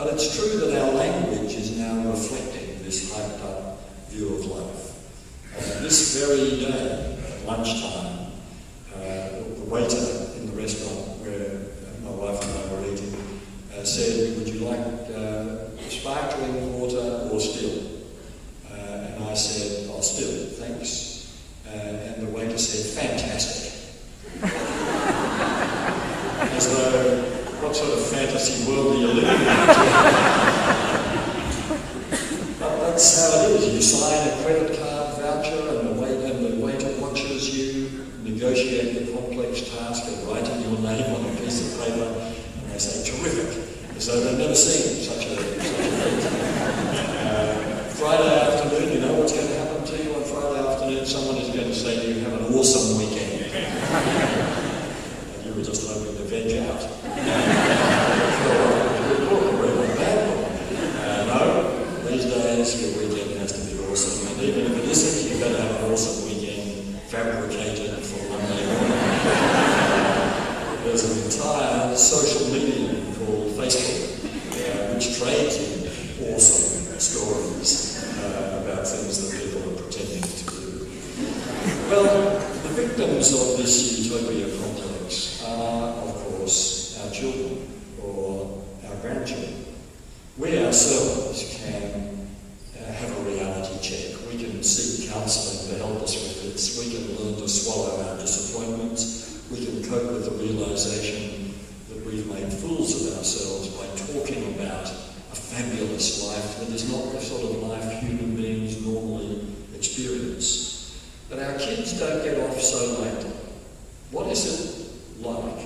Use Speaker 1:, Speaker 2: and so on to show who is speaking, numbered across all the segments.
Speaker 1: But it's true that our language is now reflecting this hyped up view of life. This very day, at lunchtime, the waiter in the restaurant where my wife and I were eating said, "Would you like sparkling water or still?" And I said, "Oh, still, thanks." And the waiter said, "Fantastic." As though, what sort of fantasy world are you living in? But that's how it is. You sign a credit card voucher and the waiter watches you negotiate the complex task of writing your name on a piece of paper, and they say, "Terrific," as though they've never seen such a thing. Friday afternoon, you know what's going to happen to you on Friday afternoon? Someone is going to say to you, "Have an awesome weekend." And you were just hoping to veg out. No, these days your weekend has to be awesome. And even if it isn't, you better have an awesome weekend fabricated for Monday morning. There's an entire social medium called Facebook, which trades in awesome stories about things that people are pretending to do. Well, the victims of this utopia complex are, of course, our children or our grandchildren. We ourselves can have a reality check. We can seek counselling to help us with this. We can learn to swallow our disappointments. We can cope with the realisation that we've made fools of ourselves by talking about a fabulous life that is not the sort of life human beings normally experience. But our kids don't get off so lightly. What is it like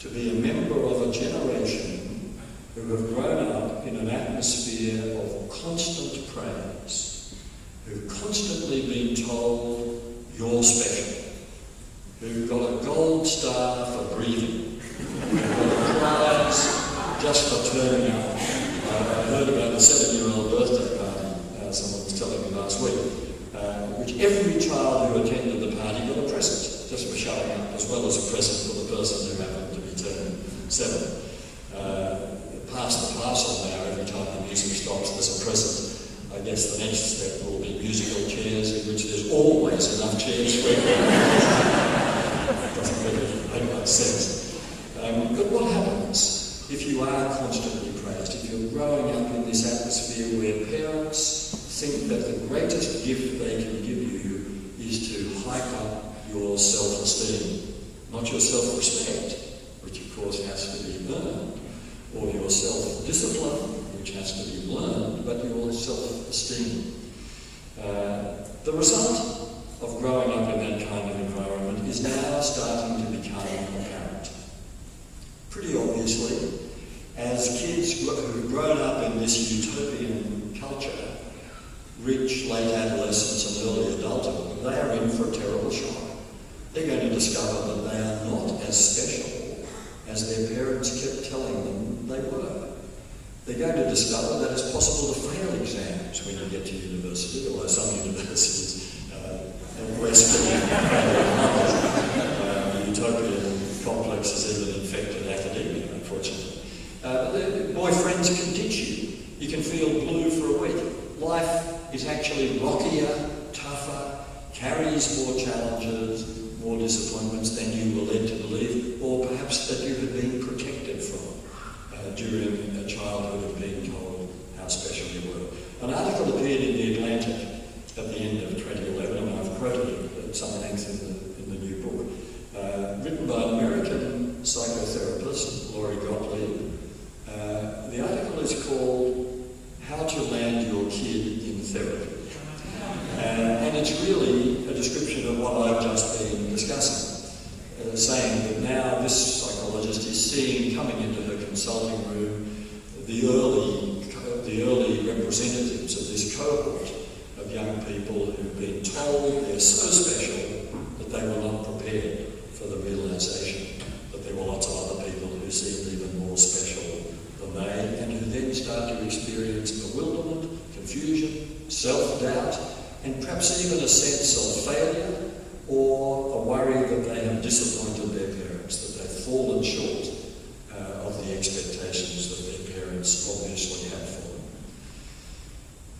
Speaker 1: to be a member of a generation who have grown up in an atmosphere of constant praise, who've constantly been told, "You're special," who've got a gold star for breathing, who've got a prize just for turning up. I heard about the 7-year-old birthday party, someone was telling me last week, which every child who attended the party got a present, just for showing up, as well as a present for the person who happened to be turning 7. Pass the parcel now, every time the music stops there's a present. I guess the next step will be musical chairs, in which there's always enough chairs for everyone. Doesn't really make much sense. But what happens if you are constantly praised, if you're growing up in this atmosphere where parents think that the greatest gift they can give you is to hike up your self-esteem, not your self-respect, which of course has to be earned, or your self-discipline, which has to be learned, but your self-esteem. The result of growing up in that kind of environment is now starting to become apparent. Pretty obviously, as kids who've grown up in this utopian culture reach late adolescence and early adulthood, they are in for a terrible shock. They're going to discover that they are not as special as their parents kept telling them they were. They're going to discover that it's possible to fail exams when you get to university, although some universities have less the utopian complex has even infected academia, unfortunately. Boyfriends can ditch you. You can feel blue for a week. Life is actually rockier, tougher, carries more challenges, more disappointments than you were led to believe, or perhaps that you had been protected from during a childhood of being told how special you were. An article appeared in The Atlantic at the end of 2011, and I've quoted it at some length in the new book, written by an American psychotherapist, Laurie Gottlieb. The article is called "How to Land Your Kid in Therapy." And it's really a description of what I've just been discussing, saying that now this psychologist is seeing, coming into her consulting room, the early representatives of this cohort of young people who've been told they're so special that they were not prepared for the realisation that there were lots of other people who seemed even more special than they, and who then start to experience bewilderment, confusion, self-doubt, and perhaps even a sense of failure or a worry that they have disappointed their parents, that they've fallen short of the expectations that their parents parents obviously had for them.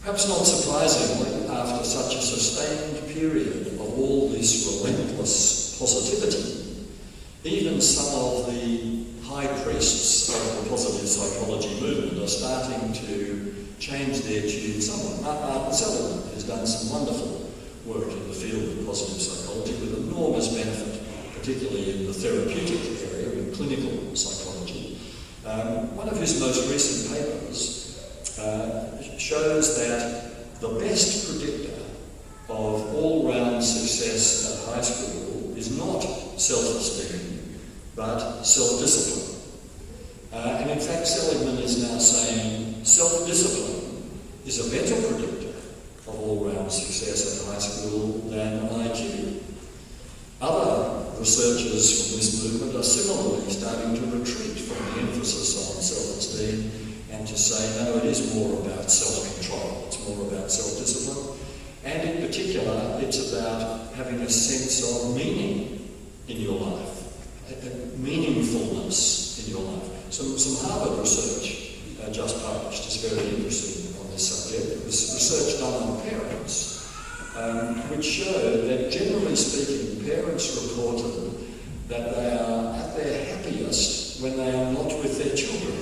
Speaker 1: Perhaps not surprisingly, after such a sustained period of all this relentless positivity, even some of the high priests of the positive psychology movement are starting to change their tune somewhat. Martin Seligman has done some wonderful work in the field of positive psychology with enormous benefit, particularly in the therapeutic area, in clinical psychology. One of his most recent papers shows that the best predictor of all-round success at high school is not self-esteem, but self-discipline. And in fact, Seligman is now saying self-discipline is a better predictor of all-round success at high school than IQ. Other researchers from this movement are similarly starting to retreat from the emphasis on self-esteem and to say, no, it is more about self-control, it's more about self-discipline, and in particular, it's about having a sense of meaning in your life, meaningfulness in your life. Some Harvard research just published is very interesting on this subject. It was research done on parents, which showed that generally speaking, parents reported that they are at their happiest when they are not with their children,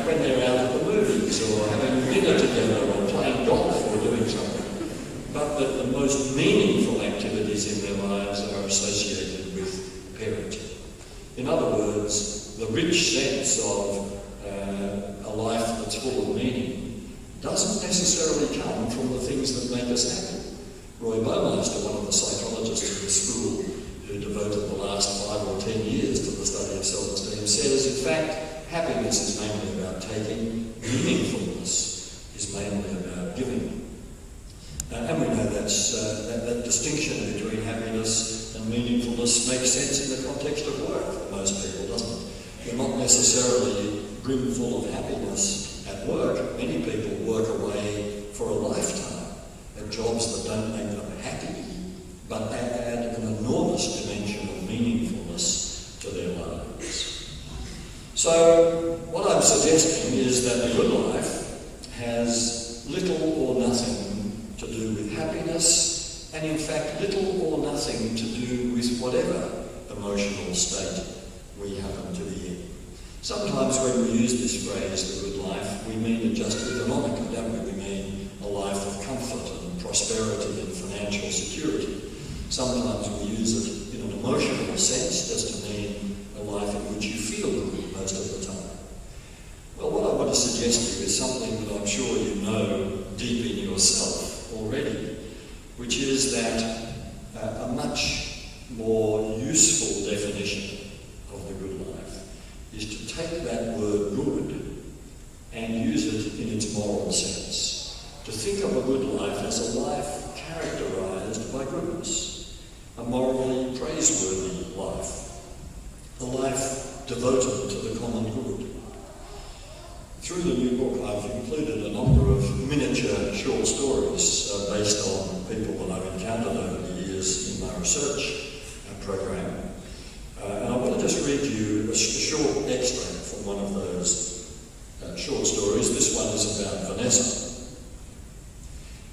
Speaker 1: when they're out at the movies or having dinner together or playing golf or doing something, but that the most meaningful activities in their lives are associated with parenting. In other words, the rich sense of a life that's full of meaning doesn't necessarily come from the things that make us happy. Roy Baumeister, one of the psychologists in the school who devoted the last 5 or 10 years to the study of self-esteem, says, in fact, happiness is mainly about taking, meaningfulness is mainly about giving. And we know that distinction between happiness and meaningfulness makes sense in the context of work for most people, doesn't it? You're not necessarily brimful of happiness at work. Many people work away for a lifetime at jobs that don't make them happy, but they add an enormous dimension of meaningfulness to their lives. So what I'm suggesting is that the good life has little or nothing to do with happiness, and in fact little or nothing to do with whatever emotional state we happen to be in. Sometimes when we use this phrase, the good life, we mean it just economically, don't we? We mean a life of comfort and prosperity and financial security. Sometimes we use it in an emotional sense, just to mean a life in which you feel good most of the time. Well, what I want to suggest to you is something that I'm sure you know deep in yourself already, which is that a much more useful definition of the good life is to take that word good and use it in its moral sense. To think of a good life as a life characterised by goodness, a morally praiseworthy life, a life devoted to the common good. Through the new book, I've included a number of miniature short stories based on people that I've encountered over the years in my research program. And I want to just read you a short extract from one of those short stories. This one is about Vanessa.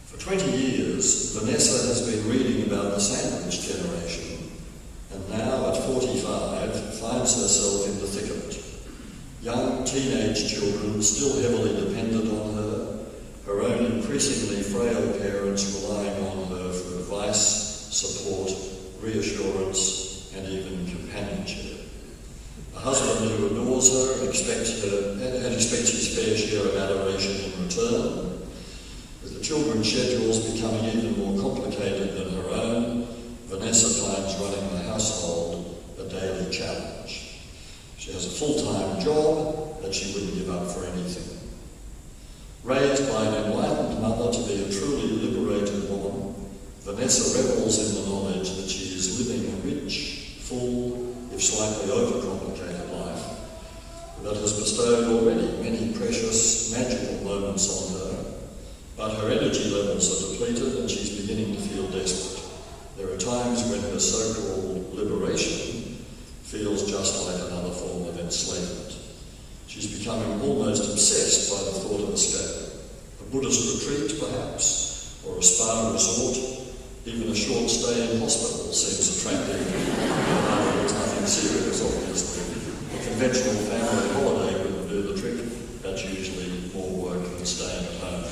Speaker 1: For 20 years, Vanessa has been reading about the sandwich generation, and now at 45 finds herself in the thick of it. Young teenage children still heavily dependent on her, her own increasingly frail parents relying on her for advice, support, reassurance, and even companionship. A husband who adores her and expects his fair share of adoration in return. With the children's schedules becoming even more complicated than her own, Vanessa finds running the household a daily challenge. She has a full-time job that she wouldn't give up for anything. Raised by an enlightened mother to be a truly liberated woman, Vanessa revels in the knowledge that she is living a rich, full, if slightly overcomplicated life that has bestowed already many precious, magical moments on her, but her energy levels are depleted and she's beginning to feel desperate. There are times when her so-called liberation feels just like another form of enslavement. She's becoming almost obsessed by the thought of escape. A Buddhist retreat, perhaps, or a spa resort. Even a short stay in hospital seems attractive. It's nothing serious, obviously. A conventional family holiday wouldn't do the trick. That's usually more work than staying at home.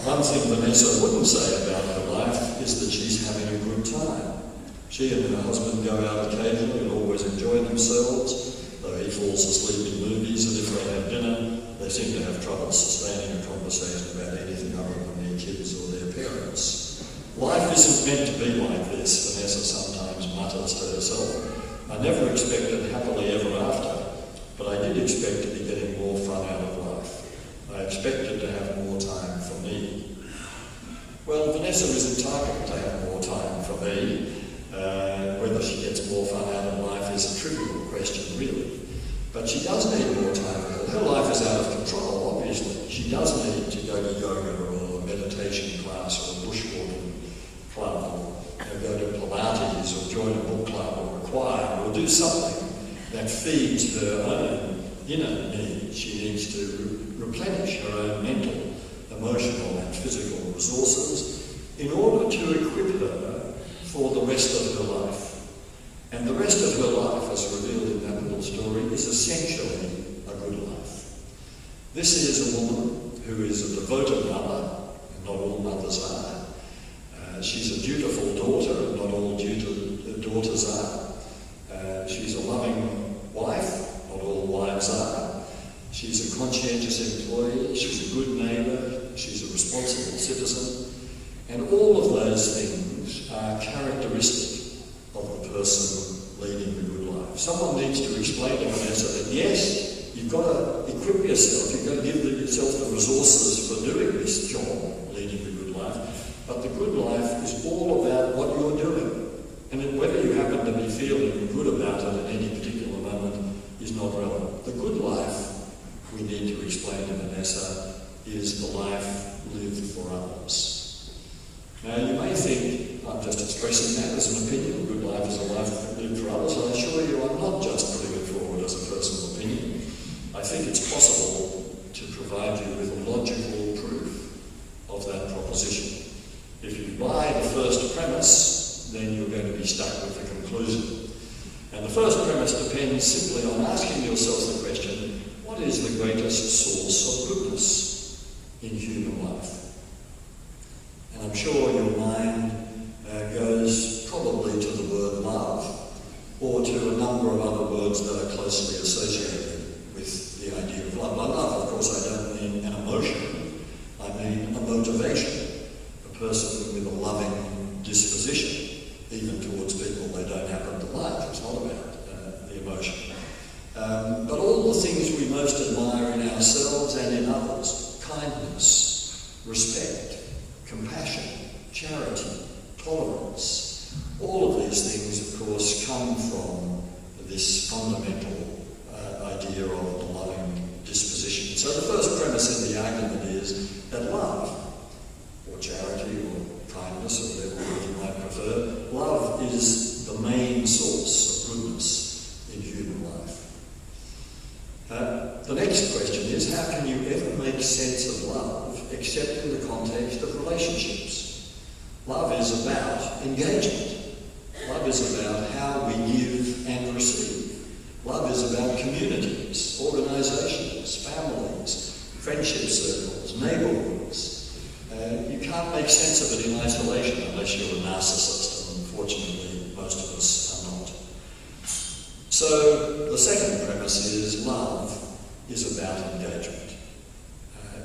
Speaker 1: One thing Vanessa wouldn't say about her life is that she's having a good time. She and her husband go out occasionally and always enjoy themselves, though he falls asleep in movies, and if they have dinner, they seem to have trouble sustaining a conversation about anything other than their kids or their parents. Life isn't meant to be like this, Vanessa sometimes mutters to herself. I never expected happily ever after, but I did expect to be getting more fun out of life. I expected to have more time for me. Well, Vanessa is entitled to have more time for me. Whether she gets more fun out of life is a trivial question, really. But she does need more time. Her life is out of control, obviously. She does need to go to yoga or a meditation class or a bushwalking club, or go to Pilates, or join a book club, or a choir, or do something that feeds her own inner needs. She needs to replenish her own mental, emotional, and physical resources in order to equip her for the rest of her life. And the rest of her life, as revealed in that little story, is essentially a good life. This is a woman who is a devoted mother, and not all mothers are. She's a dutiful daughter, and not all daughters are. She's a loving wife, not all wives are. She's a conscientious employee, she's a good neighbour, she's a responsible citizen, and all of those things are characteristic of the person leading the good life. Someone needs to explain to Vanessa that yes, you've got to equip yourself, you've got to give yourself the resources for doing this job, leading the good life. But the good life is all about what you're doing. And whether you happen to be feeling good about it at any particular moment is not relevant. The good life, we need to explain to Vanessa, is the life lived for others. Now you may think, I'm just expressing that as an opinion, good life is a life lived for others. I assure you I'm not just putting it forward as a personal opinion. I think it's possible to provide you with a logical proof of that proposition. If you buy the first premise, then you're going to be stuck with the conclusion. And the first premise depends simply on asking yourself the question, what is the greatest source of goodness in human life? And I'm sure your mind goes probably to the word love, or to a number of other words that are closely associated with the idea of love. By love, of course, I don't mean an emotion, I mean a motivation. A person with a loving disposition, even towards people they don't happen to like. It's not about the emotion. But all the things we most admire in ourselves and in others, kindness, respect, compassion, charity, tolerance, all of these things, of course, come from this fundamental idea of the loving disposition. So the first premise in the argument is that love, or charity, or kindness, or whatever word you might prefer, love is the main source of goodness in human life. The next question is, how can you ever make sense of love except in the context of relationships? Love is about engagement. Love is about how we give and receive. Love is about communities, organisations, families, friendship circles, neighbourhoods. You can't make sense of it in isolation unless you're a narcissist, and unfortunately most of us are not. So the second premise is love is about engagement.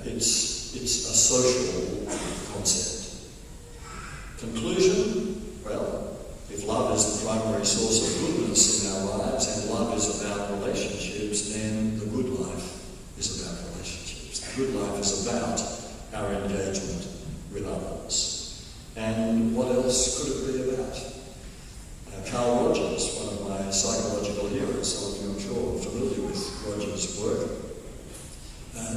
Speaker 1: It's a social concept. Conclusion, well, if love is the primary source of goodness in our lives and love is about relationships, then the good life is about relationships. The good life is about our engagement with others. And what else could it be about? Carl Rogers, one of my psychological heroes, some of you I'm sure are familiar with Rogers' work,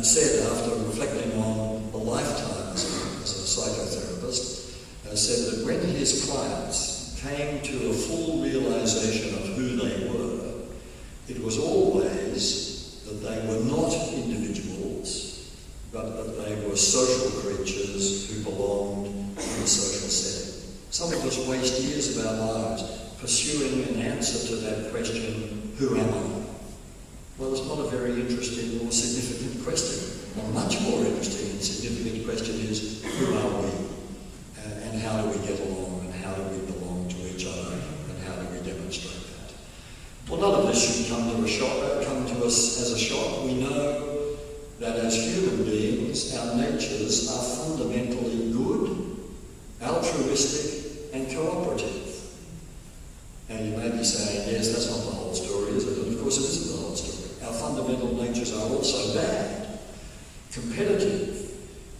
Speaker 1: said, after reflecting on a lifetime as a psychotherapist, said that when his clients came to a full realization of who they were, it was always that they were not individuals, but that they were social creatures who belonged in a social setting. Some of us waste years of our lives pursuing an answer to that question, who am I? Well, it's not a very interesting or significant question. A much more interesting and significant question is, who are we? And how do we get along? And how do we belong to each other? And how do we demonstrate that? Well, none of this should come to us as a shock. We know that as human beings, our natures are fundamentally good, altruistic, and cooperative. And you may be saying, yes, that's not the whole story, is it? And of course it isn't the whole story. Our fundamental natures are also bad, competitive,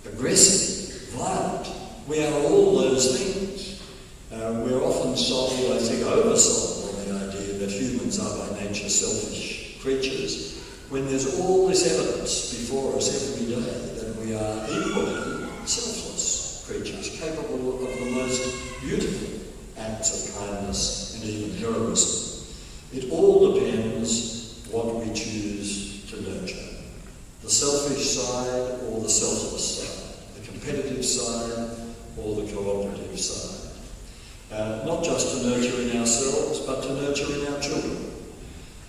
Speaker 1: aggressive, violent. We are all those things. We're often sold, I think oversold, on the idea that humans are by nature selfish creatures, when there's all this evidence before us every day that we are equally selfless creatures, capable of the most beautiful acts of kindness and even heroism. It all depends what we choose to nurture. The selfish side or the selfless side, the competitive side or the cooperative side. Not just to nurture in ourselves, but to nurture in our children.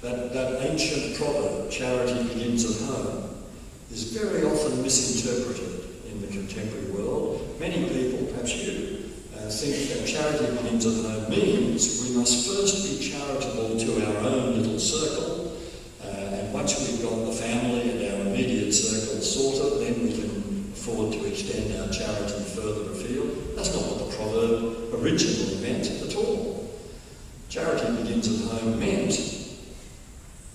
Speaker 1: That ancient proverb, charity begins at home, is very often misinterpreted in the contemporary world. Many people, perhaps you, think that charity begins at home means we must first be charitable to our own little circle, and once we've got the family and our immediate circle sorted, then we can afford to extend our charity further afield. That's not what the proverb originally meant at all. Charity begins at home meant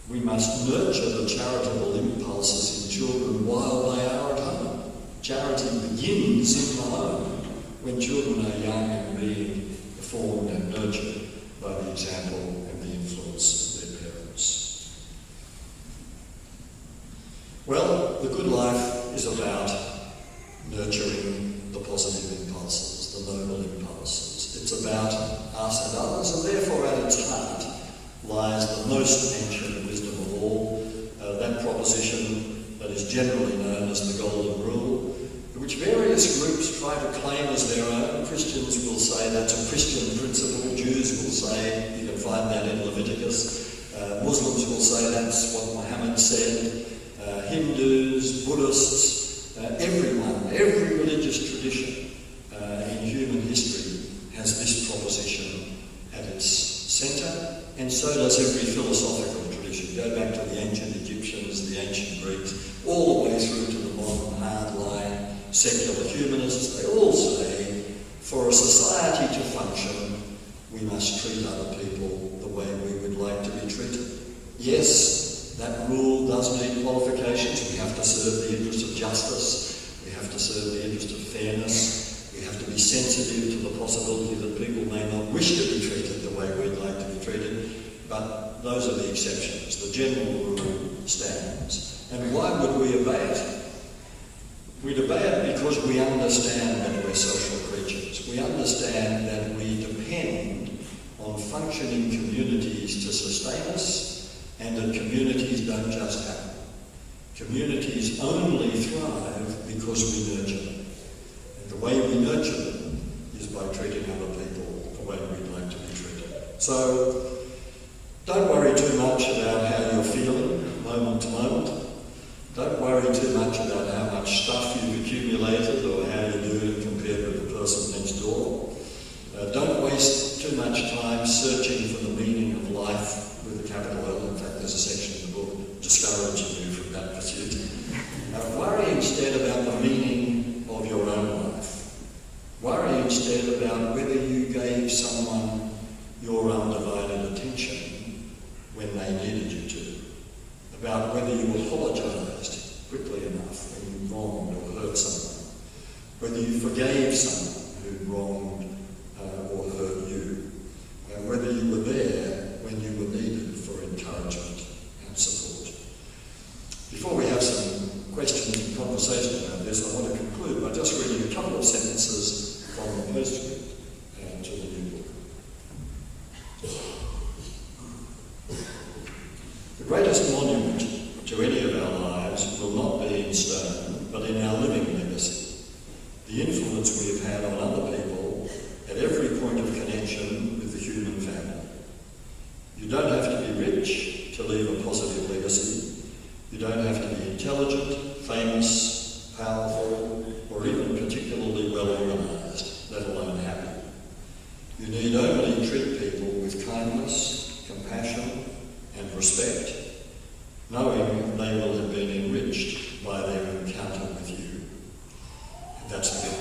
Speaker 1: we must nurture the charitable impulses in children while they are at home. Charity begins in the home when children are young and being formed and nurtured by the example and the influence of their parents. Well, the good life is about nurturing the positive impulses, the noble impulses. It's about us and others, and therefore at its heart lies the most ancient wisdom of all, that proposition that is generally known as the Golden Rule, which various groups try to claim as their own. Christians will say that's a Christian principle, Jews will say you can find that in Leviticus, Muslims will say that's what Muhammad said, Hindus, Buddhists, everyone, every religious tradition in human history has this proposition at its centre, and so does every philosophical tradition. Go back to the ancient Egyptians, the ancient Greeks, all the way through to the modern hardline secular humanists. They all say, for a society to function, we must treat other people the way we would like to be treated. Yes, that rule does need qualifications. We have to serve the interest of justice. We have to serve the interest of fairness. We have to be sensitive to the possibility that people may not wish to be treated the way we'd like to be treated. But those are the exceptions. The general rule stands. And why would we obey it? We'd obey it because we understand that we're social creatures. We understand that we depend on functioning communities to sustain us, and that communities don't just happen. Communities only thrive because we nurture them. And the way we nurture them is by treating other people the way we'd like to be treated. So, don't worry too much about how you're feeling moment to moment. Don't worry too much about how much stuff you've accumulated or how you're doing compared with the person next door. Don't waste too much time searching for the meaning of life with a capital L. In fact, there's a section in the book discouraging you from that pursuit. Worry instead about the meaning of your own life. Worry instead about whether you gave someone your undivided attention when they needed you to. About whether you apologised quickly enough when you wronged or hurt someone. Whether you forgave someone who wronged or hurt you. And whether you were there when you were needed for encouragement and support. Before we have some questions and conversation about this, I want to conclude by just reading a couple of sentences from the postscript to the new book. The greatest monument to any in our living legacy, the influence we have had on other people at every point of connection with the human family. You don't have to be rich to leave a positive legacy. You don't have to be intelligent, famous, powerful, or even particularly well organised, let alone happy. You need only treat people with kindness, compassion, and respect, knowing they will have been enriched by their encounter with you. And that's a bit